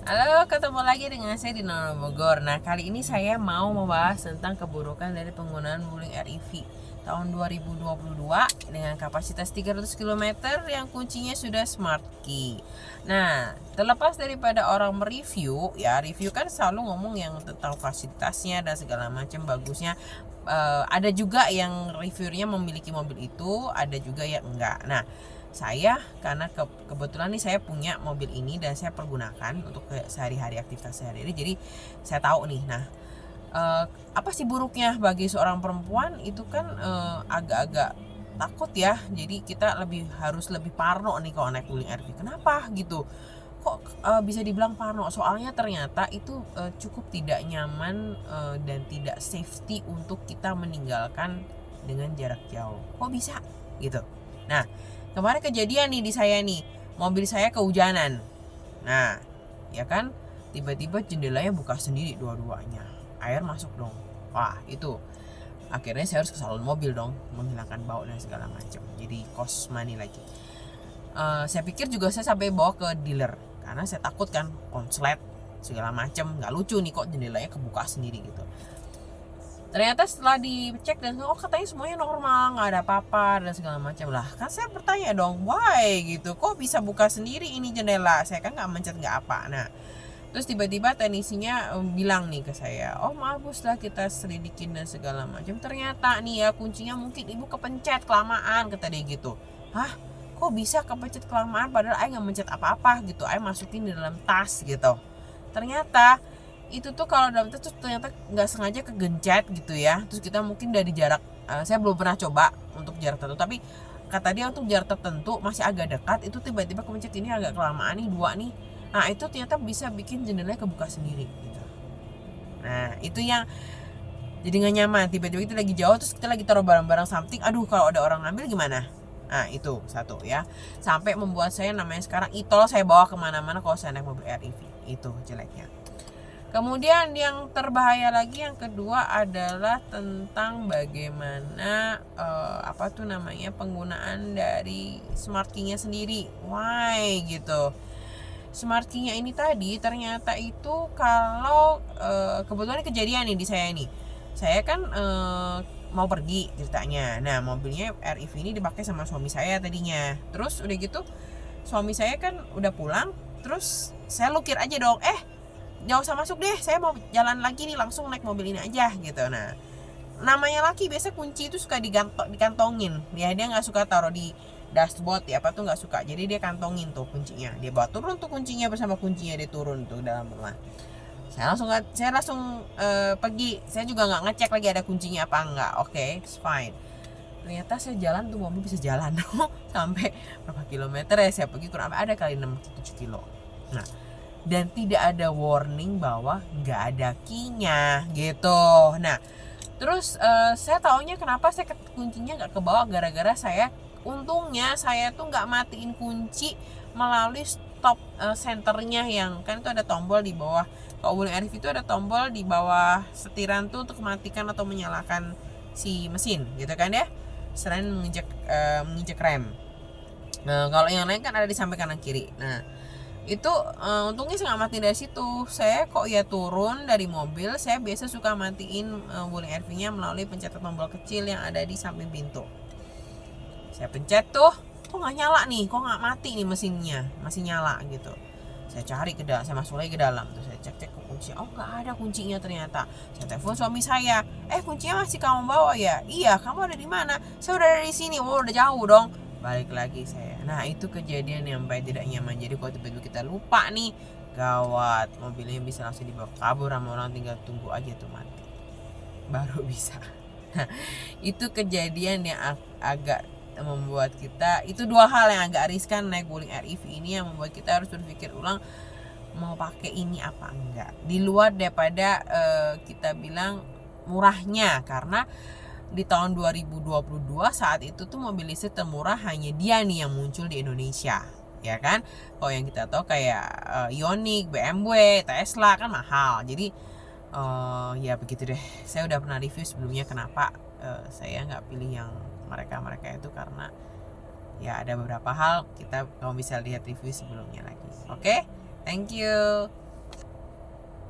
Halo, ketemu lagi dengan saya di Nono Bogor. Nah, kali ini saya mau membahas tentang keburukan dari penggunaan Wuling REV tahun 2022 dengan kapasitas 300 km yang kuncinya sudah smart key. Nah, terlepas daripada orang mereview, ya review kan selalu ngomong yang tentang fasilitasnya dan segala macam bagusnya. Ada juga yang reviewnya memiliki mobil itu, ada juga yang enggak. Nah, saya karena kebetulan nih saya punya mobil ini dan saya pergunakan untuk sehari-hari aktivitas sehari-hari, jadi saya tahu nih. Nah, apa sih buruknya bagi seorang perempuan itu kan agak-agak takut ya, jadi kita harus lebih parno nih kalau naik Wuling RV. Kenapa gitu kok bisa dibilang parno? Soalnya ternyata itu cukup tidak nyaman dan tidak safety untuk kita meninggalkan dengan jarak jauh. Kok bisa gitu? Nah, kemarin kejadian nih di saya nih, mobil saya kehujanan. Nah, ya kan, tiba-tiba jendelanya buka sendiri dua-duanya, air masuk dong. Wah, itu akhirnya saya harus ke salon mobil dong, menghilangkan bau dan segala macam. Jadi cost money lagi. Saya pikir juga saya sampai bawa ke dealer karena saya takut kan konslet segala macam, nggak lucu nih kok jendelanya kebuka sendiri gitu. Ternyata setelah dicek dan katanya semuanya normal, nggak ada apa-apa dan segala macam. Lah kan saya bertanya dong, why gitu, kok bisa buka sendiri ini jendela, saya kan nggak mencet nggak apa. Nah, terus tiba-tiba teknisinya bilang nih ke saya, oh maaf bu, setelah kita selidikin dan segala macam, ternyata nih ya kuncinya mungkin ibu kepencet kelamaan, kata dia gitu. Hah, kok bisa kepencet kelamaan padahal ayah nggak mencet apa-apa gitu, ayah masukin di dalam tas gitu. Ternyata itu tuh kalau dalam tas tuh ternyata nggak sengaja kegencet gitu ya. Terus kita mungkin dari jarak, saya belum pernah coba untuk jarak tertentu, tapi kata dia untuk jarak tertentu masih agak dekat, itu tiba-tiba kepencet ini agak kelamaan nih, dua nih. Nah, itu ternyata bisa bikin jendelanya kebuka sendiri gitu. Nah, itu yang jadi nggak nyaman. Tiba-tiba kita lagi jauh, terus kita lagi taruh barang-barang something, aduh kalau ada orang ngambil gimana. Nah, itu satu ya, sampai membuat saya, namanya sekarang e-tol, saya bawa kemana-mana kalau saya naik mobil REV. Itu jeleknya. Kemudian yang terbahaya lagi yang kedua adalah tentang bagaimana penggunaan dari smart key-nya sendiri. Why gitu. Smart key-nya ini tadi ternyata itu kalau kebetulan kejadian nih di saya nih. Saya kan mau pergi ceritanya. Nah, mobilnya REV ini dipakai sama suami saya tadinya. Terus udah gitu suami saya kan udah pulang, terus saya lukir aja dong. Nggak usah masuk deh, saya mau jalan lagi nih, langsung naik mobil ini aja gitu. Nah, namanya laki biasa kunci itu suka dikantongin ya, dia nggak suka taruh di dashboard ya, apa tuh nggak suka, jadi dia kantongin tuh kuncinya, dia bawa turun tuh kuncinya, bersama kuncinya dia turun tuh dalam rumah. Saya langsung pergi, saya juga nggak ngecek lagi ada kuncinya apa enggak. Oke, it's fine. Ternyata saya jalan tuh, mobil bisa jalan sampai berapa kilometer ya, saya pergi kurang ada kali 6-7 kilo. Nah, dan tidak ada warning bahwa nggak ada key-nya gitu. Nah, terus saya taunya kenapa saya kuncinya nggak kebawa, gara-gara untungnya saya tuh nggak matiin kunci melalui stop senternya, yang kan itu ada tombol di bawah. Kalau Wuling REV itu ada tombol di bawah setiran tuh untuk mematikan atau menyalakan si mesin gitu kan ya, selain menginjek rem. Nah, kalau yang lain kan ada di samping kanan kiri. Nah, itu untungnya saya nggak matiin dari situ. Saya kok ya turun dari mobil, saya biasa suka matiin Wuling RV-nya melalui pencetan tombol kecil yang ada di samping pintu. Saya pencet tuh, kok nggak nyala nih, kok nggak mati nih mesinnya, masih nyala gitu. Saya cari ke dalam, saya masuk lagi ke dalam, terus saya cek ke kunci, oh nggak ada kuncinya ternyata. Saya telepon suami saya, kuncinya masih kamu bawa ya? Iya, kamu ada di mana? Saya udah dari sini. Oh, udah jauh dong. Balik lagi saya. Nah, itu kejadian yang baik tidak nyaman. Jadi kalau tiba-tiba kita lupa nih, gawat, mobilnya bisa langsung dibawa kabur sama orang, tinggal tunggu aja tuh mati, baru bisa. Nah, itu kejadian yang agak membuat kita, itu dua hal yang agak riskan naik Wuling REV ini, yang membuat kita harus berpikir ulang mau pakai ini apa enggak, di luar daripada kita bilang murahnya. Karena di tahun 2022 saat itu tuh mobil listrik termurah hanya dia nih yang muncul di Indonesia, ya kan. Kalau yang kita tahu kayak Ioniq, BMW, Tesla kan mahal. Jadi ya begitu deh. Saya udah pernah review sebelumnya kenapa saya nggak pilih yang mereka itu, karena ya ada beberapa hal, kita kalau bisa lihat review sebelumnya lagi. Oke, thank you.